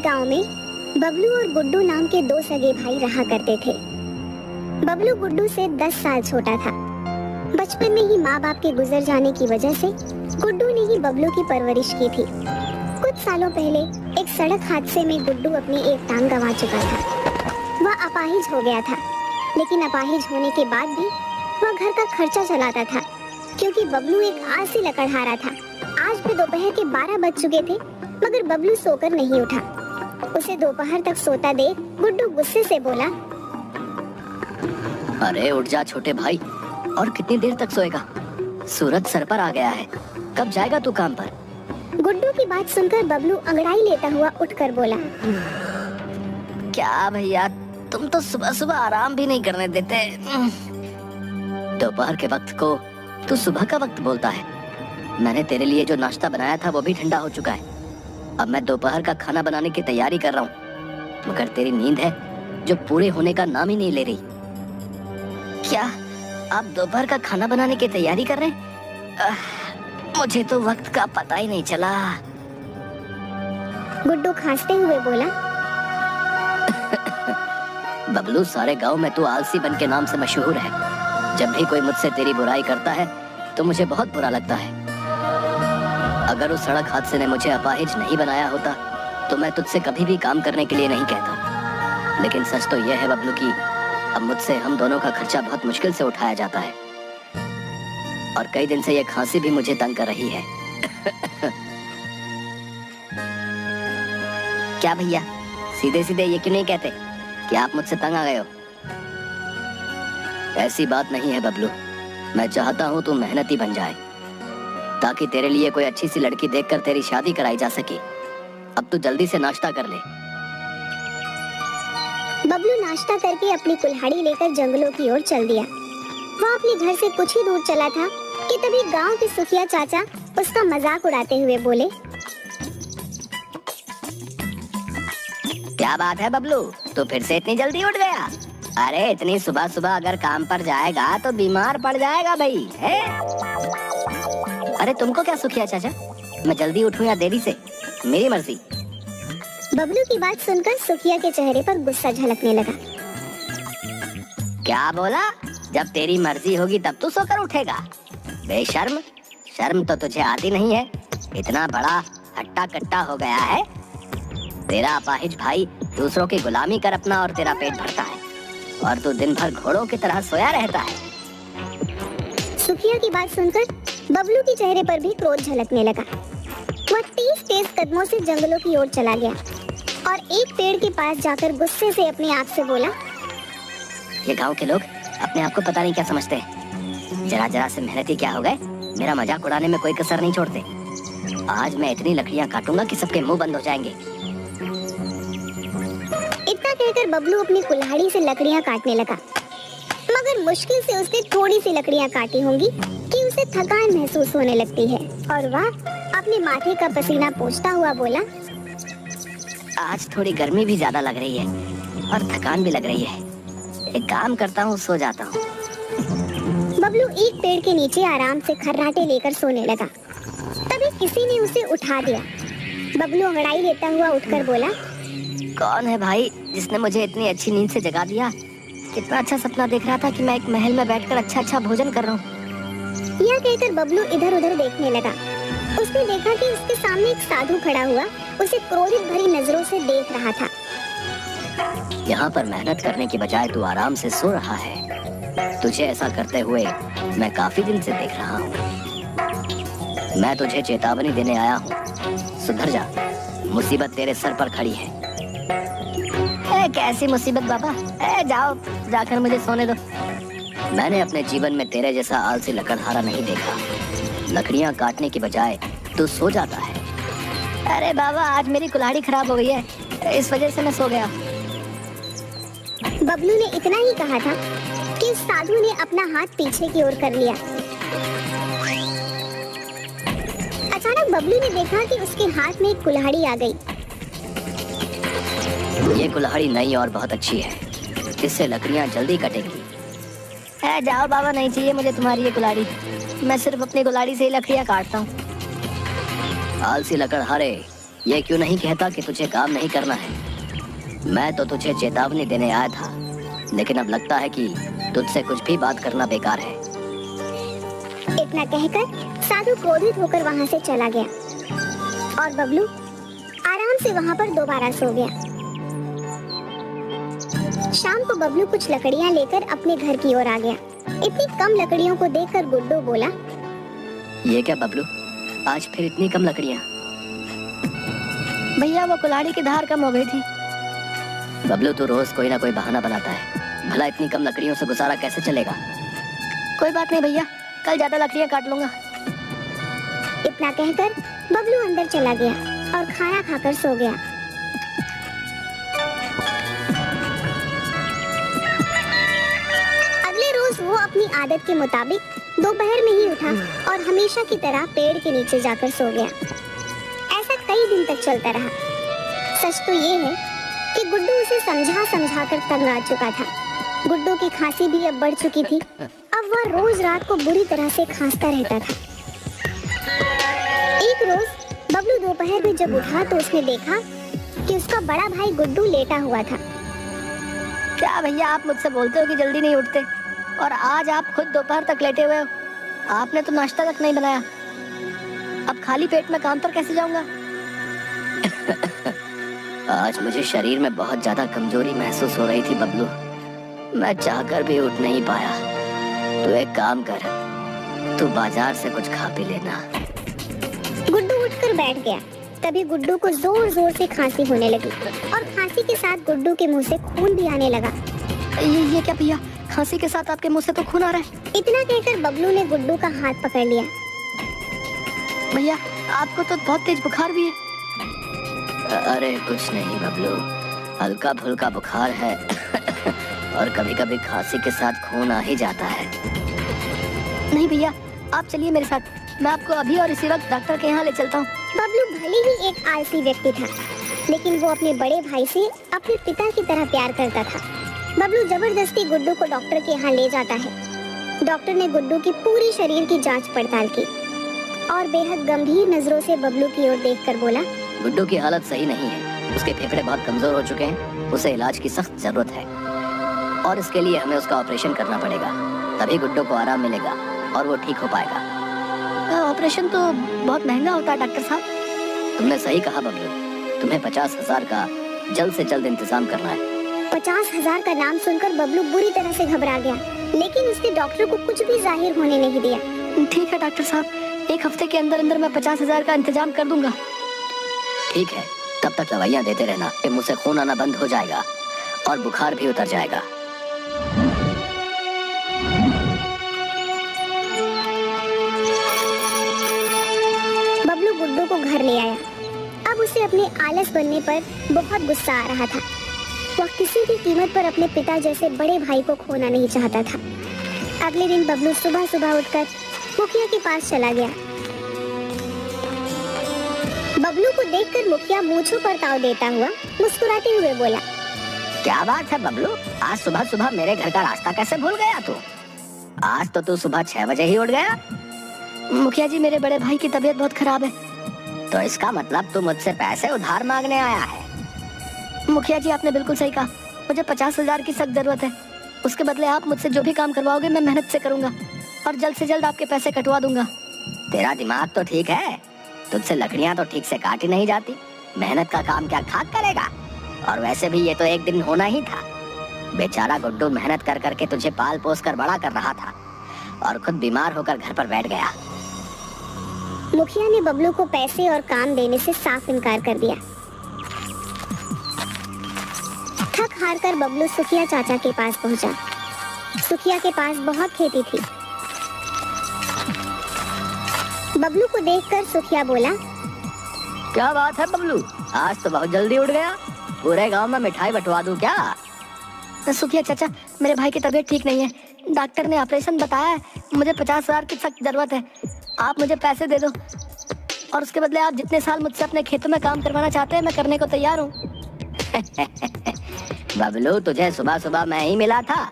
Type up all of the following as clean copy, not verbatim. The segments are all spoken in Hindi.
गांव में बबलू और गुड्डू नाम के दो सगे भाई रहा करते थे। बबलू गुड्डू से 10 साल छोटा था। बचपन में ही माँ बाप के गुजर जाने की वजह से गुड्डू ने ही बबलू की परवरिश की थी। कुछ सालों पहले एक सड़क हादसे में गुड्डू अपनी एक टांग गंवा चुका था। वह अपाहिज हो गया था, लेकिन अपाहिज होने के बाद भी वह घर का खर्चा चलाता था, क्योंकि बबलू एक आलसी लकड़हारा था। आज भी दोपहर के 12 बज चुके थे, मगर बबलू सोकर नहीं उठा। उसे दोपहर तक सोता देख गुड्डू गुस्से से बोला, अरे उठ जा छोटे भाई, और कितनी देर तक सोएगा? सूरज सर पर आ गया है, कब जाएगा तू काम पर? गुड्डू की बात सुनकर बबलू अंगड़ाई लेता हुआ उठकर बोला, क्या भैया, तुम तो सुबह सुबह आराम भी नहीं करने देते। दोपहर के वक्त को तू सुबह का वक्त बोलता है। मैंने तेरे लिए जो नाश्ता बनाया था वो भी ठंडा हो चुका है। अब मैं दोपहर का खाना बनाने की तैयारी कर रहा हूँ, मगर तेरी नींद है जो पूरे होने का नाम ही नहीं ले रही। क्या आप दोपहर का खाना बनाने की तैयारी कर रहे हैं? मुझे तो वक्त का पता ही नहीं चला। गुड्डू खांसते हुए बोला, बबलू, सारे गांव में तू आलसी बन के नाम से मशहूर है। जब भी कोई मुझसे तेरी बुराई करता है तो मुझे बहुत बुरा लगता है। अगर उस सड़क हादसे ने मुझे अपाहिज नहीं बनाया होता तो मैं तुझसे कभी भी काम करने के लिए नहीं कहता। लेकिन सच तो यह है बबलू कि अब मुझसे हम दोनों का खर्चा बहुत मुश्किल से उठाया जाता है, और कई दिन से यह खांसी भी मुझे तंग कर रही है। क्या भैया, सीधे सीधे ये क्यों नहीं कहते कि आप मुझसे तंग आ गए हो? ऐसी बात नहीं है बबलू, मैं चाहता हूँ तू मेहनती बन जाए, ताकि तेरे लिए कोई अच्छी सी लड़की देखकर तेरी शादी कराई जा सके। अब तू जल्दी से नाश्ता कर ले। बबलू नाश्ता करके अपनी कुल्हाड़ी लेकर जंगलों की ओर चल दिया। वह अपने घर से कुछ ही दूर चला था कि तभी गांव के सुखिया चाचा उसका मजाक उड़ाते हुए बोले, क्या बात है बबलू, तू फिर से इतनी जल्दी उठ गया? अरे इतनी सुबह सुबह अगर काम पर जाएगा तो बीमार पड़ जाएगा भाई, है? अरे तुमको क्या सुखिया चाचा, मैं जल्दी उठूं या देरी से, मेरी मर्जी। बबलू की बात सुनकर सुखिया के चेहरे पर गुस्सा झलकने लगा। क्या बोला? जब तेरी मर्जी होगी तब तू सोकर उठेगा? बेशर्म, शर्म तो तुझे आती नहीं है। इतना बड़ा हट्टा कट्टा हो गया है। तेरा अपाहिज भाई दूसरों की गुलामी कर अपना और तेरा पेट भरता है, और तू दिन भर घोड़ों की तरह सोया रहता है। सुखिया की बात सुनकर बबलू के चेहरे पर भी क्रोध झलकने लगा। वह तेज कदमों से जंगलों की ओर चला गया और एक पेड़ के पास जाकर गुस्से से अपने आप से बोला, ये गांव के लोग अपने आप को पता नहीं क्या समझते हैं। जरा जरा से मेहनती क्या हो गए, मेरा मजाक उड़ाने में कोई कसर नहीं छोड़ते। आज मैं इतनी लकड़ियां काटूंगा कि सबके मुंह बंद हो जाएंगे। इतना कहकर बबलू अपनी कुल्हाड़ी से लकड़ियां काटने लगा, मगर मुश्किल से उसने थोड़ी सी लकड़ियां काटी होंगी कि उसे थकान महसूस होने लगती है, और वह अपने माथे का पसीना पोंछता हुआ बोला, आज थोड़ी गर्मी भी ज्यादा लग रही है और थकान भी लग रही है। एक काम करता हूँ, सो जाता हूँ। बबलू एक पेड़ के नीचे आराम से खर्राटे लेकर सोने लगा। तभी किसी ने उसे उठा दिया। बबलू अंगड़ाई लेता हुआ उठकर बोला, कौन है भाई जिसने मुझे इतनी अच्छी नींद से जगा दिया? कितना अच्छा सपना देख रहा था कि मैं एक महल में बैठकर अच्छा अच्छा भोजन कर रहा हूँ। यह कहकर बबलू इधर उधर देखने लगा। उसने देखा कि उसके सामने एक साधु खड़ा हुआ उसे क्रोधित भरी नजरों से देख रहा था। यहाँ पर मेहनत करने की बजाय तू आराम से सो रहा है। तुझे ऐसा करते हुए मैं काफी दिन से देख रहा हूँ। मैं तुझे चेतावनी देने आया हूँ, सुधर जा, मुसीबत तेरे सर पर खड़ी है। कैसी मुसीबत बाबा? जाओ, जाकर मुझे सोने दो। मैंने अपने जीवन में तेरे जैसा आलसी लकड़हारा नहीं देखा। लकड़ियां काटने की बजाय तू सो जाता है। अरे बाबा, आज मेरी कुल्हाड़ी खराब हो गई है, इस वजह से मैं सो गया। बबलू ने इतना ही कहा था कि उस साधु ने अपना हाथ पीछे की ओर कर लिया। अचानक बबलू ने देखा कि उसके हाथ में एक कुल्हाड़ी आ गई। ये कुल्हाड़ी नई और बहुत अच्छी है, इससे लकड़ियां जल्दी कटेंगी। जाओ बाबा, नहीं चाहिए मुझे तुम्हारी ये कुल्हाड़ी। मैं सिर्फ अपनी कुल्हाड़ी से ही लकड़ियां काटता हूँ। आलसी लकड़हारे, ये क्यों नहीं कहता कि तुझे काम नहीं करना है? मैं तो तुझे चेतावनी देने आया था, लेकिन अब लगता है कि तुझसे कुछ भी बात करना बेकार है। इतना कहकर साधु क्रोधित होकर वहाँ से चला गया और बबलू आराम से वहाँ पर दोबारा सो गया। शाम को बबलू कुछ लकड़ियाँ लेकर अपने घर की ओर आ गया। इतनी कम लकड़ियों को देखकर गुड्डू बोला, ये क्या बबलू, आज फिर इतनी कम लकड़ियाँ? भैया वो कुल्हाड़ी की धार कम हो गई थी। बबलू तू रोज कोई ना कोई बहाना बनाता है, भला इतनी कम लकड़ियों से गुजारा कैसे चलेगा? कोई बात नहीं भैया, कल ज्यादा लकड़ियाँ काट लूंगा। इतना कहकर बबलू अंदर चला गया और खाना खाकर सो गया। अगले रोज वो अपनी आदत के मुताबिक दोपहर में ही उठा और हमेशा की तरह पेड़ के नीचे जाकर सो गया। ऐसा कई दिन तक चलता रहा। सच तो ये है कि गुड्डू उसे समझा समझा कर तंग आ चुका था। गुड्डू की खांसी भी अब बढ़ चुकी थी। अब वह रोज रात को बुरी तरह से खांसता रहता था। एक रोज बबलू दोपहर में जब उठा तो उसने देखा कि उसका बड़ा भाई गुड्डू लेटा हुआ था। क्या भैया, आप मुझसे बोलते हो कि जल्दी नहीं उठते और आज आप खुद दोपहर तक लेटे हुए हो। आपने तो नाश्ता तक नहीं बनाया। अब खाली पेट में काम पर कैसे जाऊंगा? आज मुझे शरीर में बहुत ज्यादा कमजोरी महसूस हो रही थी बबलू, मैं चाहकर भी उठ नहीं पाया। तू एक काम कर, तू बाजार से कुछ खा पी लेना। गुड्डू उठकर बैठ गया। तभी गुड्डू को जोर जोर से खांसी होने लगी और खांसी के साथ गुड्डू के मुंह से खून भी आने लगा। ये क्या भैया, खांसी के साथ आपके मुंह से तो खून आ रहा है। इतना कहकर बबलू ने गुड्डू का हाथ पकड़ लिया। भैया आपको तो बहुत तेज बुखार भी है। अरे कुछ नहीं बबलू, हल्का फुल्का बुखार है और कभी कभी खांसी के साथ खून आ ही जाता है। नहीं भैया, आप चलिए मेरे साथ, मैं आपको अभी और इसी वक्त डॉक्टर के यहाँ ले चलता हूँ। बबलू भले ही एक आलसी व्यक्ति था, लेकिन वो अपने बड़े भाई से अपने पिता की तरह प्यार करता था। बबलू जबरदस्ती गुड्डू को डॉक्टर के यहाँ ले जाता है। डॉक्टर ने गुड्डू की पूरी शरीर की जांच पड़ताल की और बेहद गंभीर नजरों से बबलू की ओर देखकर बोला, गुड्डू की हालत सही नहीं है, उसके फेफड़े बहुत कमजोर हो चुके हैं, उसे इलाज की सख्त जरूरत है और इसके लिए हमें उसका ऑपरेशन करना पड़ेगा, तभी गुड्डू को आराम मिलेगा और वो ठीक हो पाएगा। ऑपरेशन तो बहुत महंगा होता है डॉक्टर साहब। तुमने सही कहा बबलू, तुम्हें 50,000 का जल्द से जल्द इंतजाम करना है। 50,000 का नाम सुनकर बबलू बुरी तरह से घबरा गया, लेकिन उसने डॉक्टर को कुछ भी जाहिर होने नहीं दिया। ठीक है डॉक्टर साहब, एक हफ्ते के अंदर अंदर मैं 50,000 का इंतजाम कर दूंगा। ठीक है, तब तक दवाइयाँ देते रहना, मुंह से खून आना बंद हो जाएगा और बुखार भी उतर जाएगा। बबलू गुड्डू को घर ले आया। अब उसे अपने आलस बनने पर बहुत गुस्सा आ रहा था। वह किसी भी कीमत पर अपने पिता जैसे बड़े भाई को खोना नहीं चाहता था। अगले दिन बबलू सुबह सुबह उठकर मुखिया के पास चला गया। बबलू को देखकर मुखिया मूंछों पर ताव देता हुआ मुस्कुराते हुए बोला, क्या बात है बबलू, आज सुबह सुबह मेरे घर का रास्ता कैसे भूल गया तू? आज तो तू सुबह 6 बजे ही उठ गया। मुखिया जी, मेरे बड़े भाई की तबीयत बहुत खराब है। तो इसका मतलब तू मुझसे पैसे उधार मांगने आया है? मुखिया जी, आपने बिल्कुल सही कहा, मुझे 50,000 की सख्त जरूरत है। उसके बदले आप मुझसे जो भी काम करवाओगे मैं मेहनत से करूंगा और जल्द से जल्द आपके पैसे कटवा दूंगा। तेरा दिमाग तो ठीक है, तुझसे लकड़ियां तो ठीक से काटी नहीं जाती, मेहनत का काम क्या खाक करेगा? और वैसे भी ये तो एक दिन होना ही था। बेचारा गुड्डू मेहनत कर करके तुझे पाल पोस कर बड़ा कर रहा था और खुद बीमार होकर घर पर बैठ गया। मुखिया ने बबलू को पैसे और काम देने से साफ इनकार कर दिया। थक हार कर बबलू सुखिया चाचा के पास पहुंचा। सुखिया के पास बहुत खेती थी। बबलू को देखकर सुखिया बोला, क्या बात है बबलू, आज तो बहुत जल्दी उठ गया, पूरे गांव में मिठाई बंटवा दूं क्या? सुखिया चाचा, मेरे भाई की तबीयत ठीक नहीं है, डॉक्टर ने ऑपरेशन बताया है, मुझे 50,000 की सख्त जरूरत है। आप मुझे पैसे दे दो और उसके बदले आप जितने साल मुझसे अपने खेतों में काम करवाना चाहते हैं मैं करने को तैयार हूँ। बबलू, तुझे सुबह सुबह मैं ही मिला था।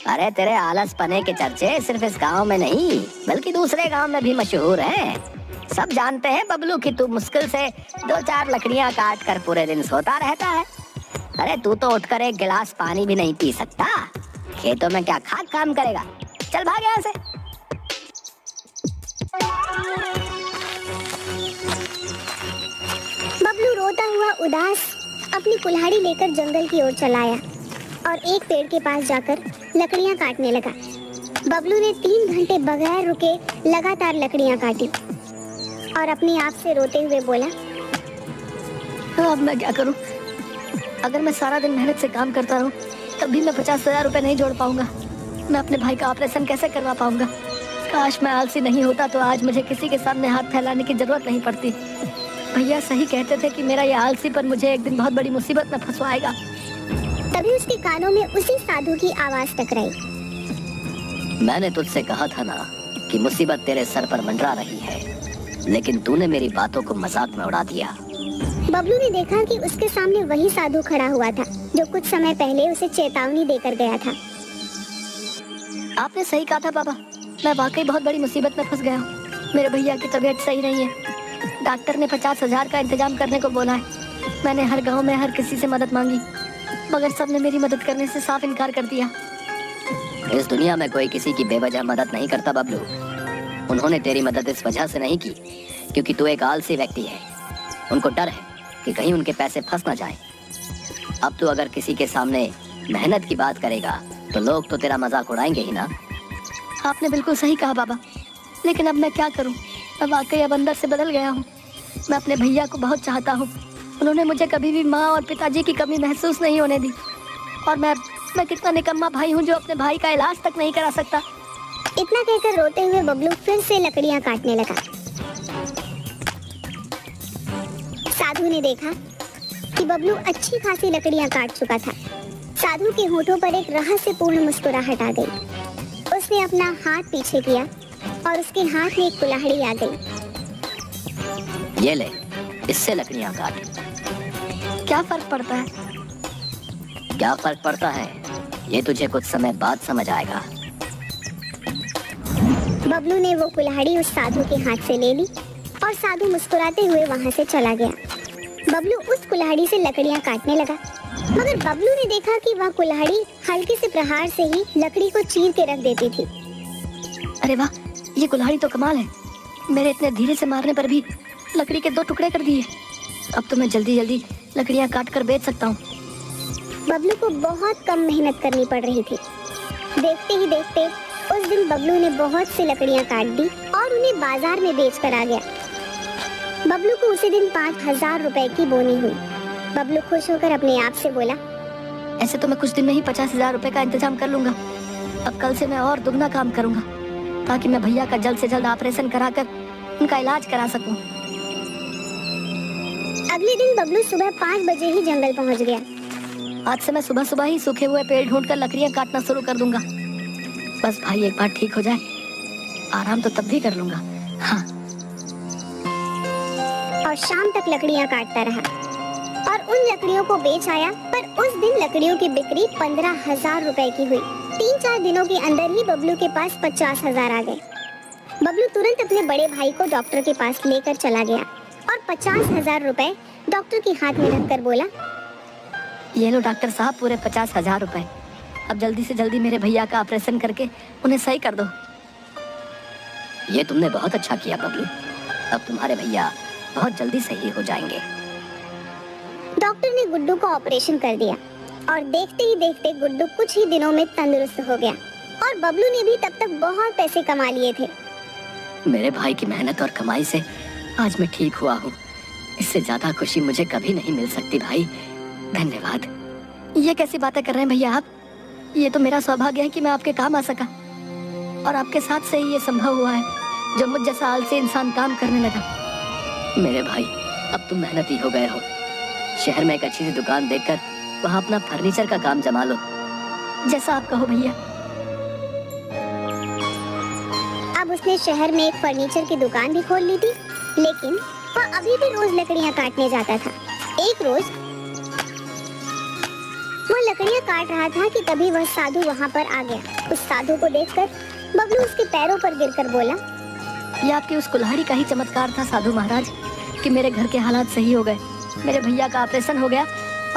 अरे तेरे आलस पने के चर्चे सिर्फ इस गांव में नहीं बल्कि दूसरे गांव में भी मशहूर हैं। सब जानते हैं बबलू कि तू मुश्किल से 2-4 लकड़ियां काट कर पूरे दिन सोता रहता है। अरे तू तो उठकर एक गिलास पानी भी नहीं पी सकता। खेतों में क्या खाक काम करेगा? चल भाग यहाँ से। बबलू रोता हुआ उदास अपनी कुल्हाड़ी लेकर जंगल की ओर चलाया और एक पेड़ के पास जाकर लकड़ियां काटने लगा। बबलू ने 3 घंटे बगैर रुके लगातार लकड़ियां काटी और अपने आप से रोते हुए बोला, अब मैं क्या करूं? अगर मैं सारा दिन मेहनत से काम करता रहूं तब भी मैं 50,000 रुपए नहीं जोड़ पाऊंगा। मैं अपने भाई का ऑपरेशन कैसे करवा पाऊंगा? काश मैं आलसी नहीं होता तो आज मुझे किसी के सामने हाथ फैलाने की जरूरत नहीं पड़ती। भैया सही कहते थे कि मेरा ये आलसीपन मुझे एक दिन बहुत बड़ी मुसीबत में फंसवाएगा। तभी उसके कानों में उसी साधु की आवाज टकराई। मैंने तुझसे कहा था ना कि मुसीबत तेरे सर पर मंडरा रही है, लेकिन तूने मेरी बातों को मजाक में उड़ा दिया। बबलू ने देखा कि उसके सामने वही साधु खड़ा हुआ था जो कुछ समय पहले उसे चेतावनी देकर गया था। आपने सही कहा था पापा, मैं वाकई बहुत बड़ी मुसीबत में फंस गया हूँ। मेरे भैया की तबीयत सही नहीं है। डॉक्टर ने 50,000 का इंतजाम करने को बोला है। मैंने हर गांव में हर किसी से मदद मांगी, मगर सबने मेरी मदद करने से साफ इनकार कर दिया। इस दुनिया में कोई किसी की बेवजह मदद नहीं करता बबलू। उन्होंने तेरी मदद इस वजह से नहीं की क्योंकि तू एक आलसी व्यक्ति है। उनको डर है कि कहीं उनके पैसे फंस ना जाए। अब तू अगर किसी के सामने मेहनत की बात करेगा तो लोग तो तेरा मजाक उड़ाएंगे ही ना। आपने बिल्कुल सही कहा बाबा, लेकिन अब मैं क्या करूं? मैं वाकई अब अंदर से बदल गया हूं। मैं अपने भैया को बहुत चाहता हूं। उन्होंने मुझे कभी भी माँ और पिताजी की कमी महसूस नहीं होने दी। और मैं कितना निकम्मा भाई हूं जो अपने भाई का इलाज तक नहीं करा सकता। इतना कहकर रोते हुए बबलू फिर से लकड़ियां काटने लगा। साधु ने देखा कि बबलू अच्छी खासी लकड़ियां काट चुका था। साधु के होठों पर एक रहस्यपूर्ण मुस्कुराहट आ गई। उसने अपना हाथ पीछे किया और उसके हाथ में एक कुल्हाड़ी आ गई। ये ले, इससे लकड़ियां काट। क्या फर्क पड़ता है? क्या फर्क पड़ता है ये तुझे कुछ समय बाद समझ आएगा। बबलू ने वो कुल्हाड़ी उस साधु के हाथ से ले ली और साधु मुस्कुराते हुए वहां से चला गया। बबलू उस कुल्हाड़ी से लकड़ियां काटने लगा, मगर बबलू ने देखा कि वह कुल्हाड़ी हल्के से प्रहार से ही लकड़ी को चीर के रख देती थी। अरे वाह, ये कुल्हाड़ी तो कमाल है। मेरे इतने धीरे से मारने पर भी लकड़ी के 2 टुकड़े कर दिए। अब तो मैं जल्दी जल्दी लकड़ियां काट कर बेच सकता हूँ। बबलू को बहुत कम मेहनत करनी पड़ रही थी। देखते ही देखते उस दिन बबलू ने बहुत सी लकड़ियां काट दी और उन्हें बाजार में बेच कर आ गया। बबलू को उसी दिन 5,000 रुपए की बोनी हुई। बबलू खुश होकर अपने आप से बोला, ऐसे तो मैं कुछ दिन में ही 50,000 रुपए का इंतजाम कर लूंगा। अब कल से मैं और दुगना काम करूंगा ताकि मैं भैया का जल्द से जल्द ऑपरेशन कराकर उनका इलाज करा सकूं। अगले दिन बबलू सुबह 5 बजे ही जंगल पहुंच गया। आज से मैं सुबह सुबह ही सूखे हुए पेड़ ढूंढकर लकड़ियां काटना शुरू कर दूंगा। बस भाई एक बार ठीक हो जाए, आराम तो तब भी कर लूंगा। हाँ। और शाम तक लकड़ियां काटता रहा और उन लकड़ियों को बेच आया। पर उस दिन लकड़ियों की बिक्री 15,000 रुपए की हुई। 3-4 दिनों के अंदर ही बबलू के पास 50,000 आ गए। बबलू तुरंत अपने बड़े भाई को डॉक्टर के पास लेकर चला गया और 50,000 रुपए डॉक्टर के हाथ में रखकर बोला, ये लो डॉक्टर साहब, पूरे 50,000 रुपए। अब जल्दी से जल्दी मेरे भैया का ऑपरेशन करके उन्हें सही कर दो। ये तुमने बहुत अच्छा किया बबलू। अब तुम्हारे भैया बहुत जल्दी सही हो जाएंगे। डॉक्टर ने गुड्डू का ऑपरेशन कर दिया और देखते ही देखते गुड्डू कुछ ही दिनों में तंदुरुस्त हो गया और बबलू ने भी तब तक बहुत पैसे कमा लिए थे। मेरे भाई की मेहनत और कमाई से आज मैं ठीक हुआ हूँ। इससे ज्यादा खुशी मुझे कभी नहीं मिल सकती भाई। धन्यवाद। ये कैसी बातें कर रहे हैं भैया आप? ये तो मेरा सौभाग्य है कि मैं आपके काम आ सका और आपके साथ से ही ये संभव हुआ है जो मुझ जैसा आलसी इंसान काम करने लगा। मेरे भाई, अब तुम मेहनती हो गए हो। शहर में एक अच्छी सी दुकान देखकर वहाँ अपना फर्नीचर का काम जमा लो। जैसा आप कहो भैया। अब उसने शहर में एक फर्नीचर की दुकान भी खोल ली थी, लेकिन वह अभी भी रोज लकड़ियां काटने जाता था। एक रोज वो लकड़ियां काट रहा था कि तभी वह साधु वहां पर आ गया। उस साधु को देखकर बबलू उसके पैरों पर गिरकर बोला, ये आपकी उस कुल्हाड़ी का ही चमत्कार था साधु महाराज कि मेरे घर के हालात सही हो गए। मेरे भैया का ऑपरेशन हो गया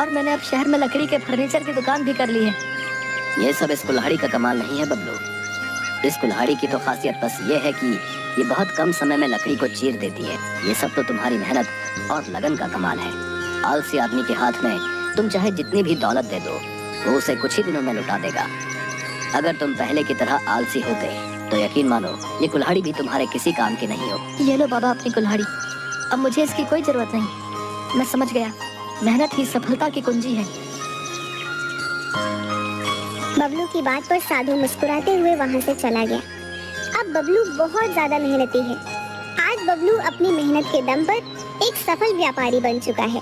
और मैंने अब शहर में लकड़ी के फर्नीचर की दुकान भी कर ली है। ये सब इस कुल्हाड़ी का कमाल नहीं है बबलू। इस कुल्हाड़ी की तो खासियत बस ये है कि ये बहुत कम समय में लकड़ी को चीर देती है। ये सब तो तुम्हारी मेहनत और लगन का कमाल है। आलसी आदमी के हाथ में तुम चाहे जितनी भी दौलत दे दो, वो उसे कुछ ही दिनों में लुटा देगा। अगर तुम पहले की तरह आलसी होते तो यकीन मानो ये कुल्हाड़ी भी तुम्हारे किसी काम की नहीं हो। ये लो बाबा अपनी कुल्हाड़ी, अब मुझे इसकी कोई जरूरत नहीं। मैं समझ गया, मेहनत ही सफलता की कुंजी है। बबलू की बात पर साधु मुस्कुराते हुए वहाँ से चला गया। अब बबलू बहुत ज्यादा मेहनती है। आज बबलू अपनी मेहनत के दम पर एक सफल व्यापारी बन चुका है।